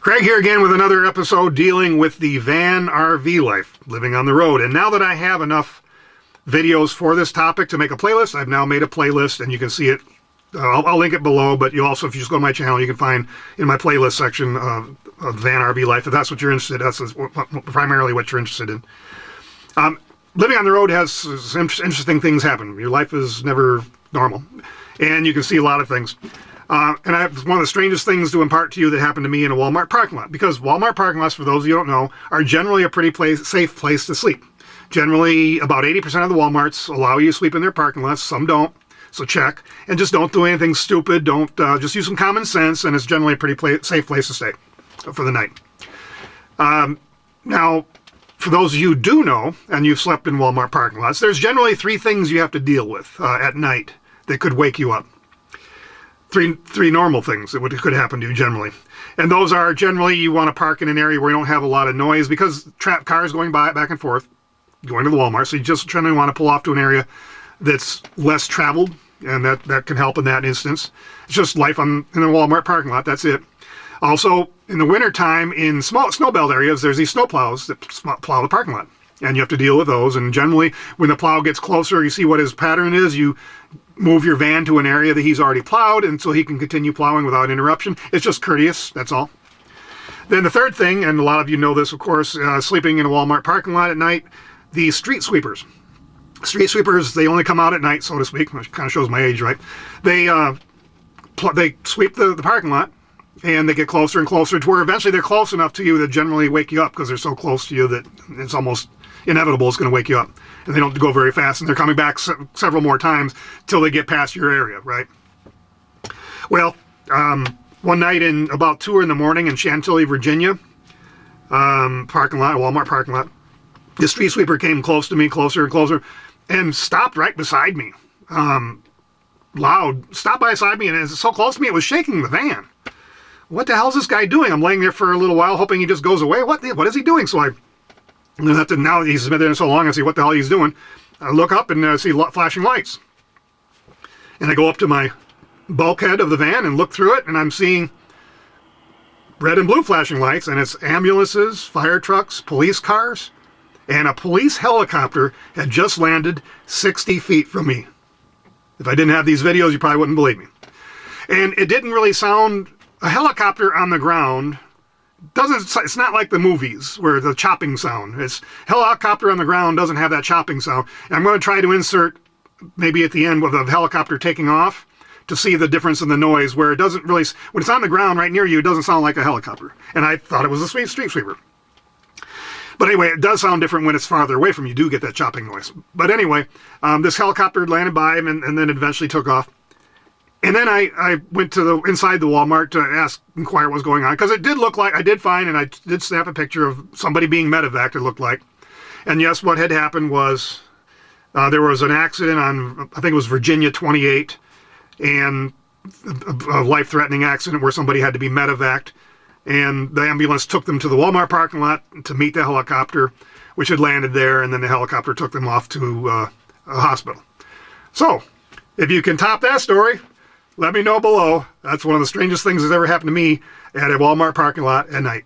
Craig here again with another episode dealing with the van RV life, living on the road. And now that I have enough videos for this topic to make a playlist, I've now made a playlist, and you can see it. I'll link it below, but you also, if you just go to my channel, you can find in my playlist section of van RV life, if that's what you're interested in. That's primarily what you're interested in. Living on the road has some interesting things happen. Your life is never normal, and you can see a lot of things. And I have one of the strangest things to impart to you that happened to me in a Walmart parking lot, because Walmart parking lots, for those of you who don't know, are generally a pretty safe place to sleep. Generally, about 80% of the Walmarts allow you to sleep in their parking lots. Some don't, so check. And just don't do anything stupid. Don't just use some common sense, and it's generally a pretty safe place to stay for the night. Now, for those of you who do know, and you've slept in Walmart parking lots, there's generally three things you have to deal with at night that could wake you up. Three normal things that could happen to you generally. And those are, generally you want to park in an area where you don't have a lot of noise, because cars going by back and forth, going to the Walmart. So you just generally want to pull off to an area that's less traveled, and that can help in that instance. It's just life in a Walmart parking lot, that's it. Also, in the wintertime, in small snowbelt areas, there's these snow plows that plow the parking lot. And you have to deal with those. And generally, when the plow gets closer, you see what his pattern is. You move your van to an area that he's already plowed, and so he can continue plowing without interruption. It's just courteous, that's all. Then the third thing, and a lot of you know this, of course, sleeping in a Walmart parking lot at night, the street sweepers. Street sweepers, they only come out at night, so to speak, which kind of shows my age, right? They sweep the parking lot, and they get closer and closer to where eventually they're close enough to you that generally wake you up, because they're so close to you that it's almost inevitable it's going to wake you up. And they don't go very fast, and they're coming back several more times till they get past your area, right? Well, one night in about 2 in the morning in Chantilly, Virginia, parking lot, Walmart parking lot, the street sweeper came close to me, closer and closer, and stopped right beside me. Loud, stopped beside me, and it's so close to me, it was shaking the van. What the hell is this guy doing? I'm laying there for a little while, hoping he just goes away. What is he doing? So now he's been there so long, I see what the hell he's doing. I look up and see flashing lights. And I go up to my bulkhead of the van and look through it, and I'm seeing red and blue flashing lights, and it's ambulances, fire trucks, police cars, and a police helicopter had just landed 60 feet from me. If I didn't have these videos, you probably wouldn't believe me. And it didn't really sound, a helicopter on the ground, it's not like the movies where the chopping sound. It's helicopter on the ground doesn't have that chopping sound. And I'm going to try to insert maybe at the end with a helicopter taking off to see the difference in the noise, where it doesn't really, when it's on the ground right near you, it doesn't sound like a helicopter. And I thought it was a street sweeper. But anyway, it does sound different when it's farther away from you. You do get that chopping noise. But anyway, this helicopter landed by him, and then eventually took off. And then I went to inside the Walmart to inquire what was going on, because it did look like, I did find, and I did snap a picture of somebody being medevaced, it looked like. And yes, what had happened was there was an accident on, I think it was Virginia 28, and a life-threatening accident where somebody had to be medevaced. And the ambulance took them to the Walmart parking lot to meet the helicopter, which had landed there, and then the helicopter took them off to a hospital. So, if you can top that story, let me know below. That's one of the strangest things that's ever happened to me at a Walmart parking lot at night.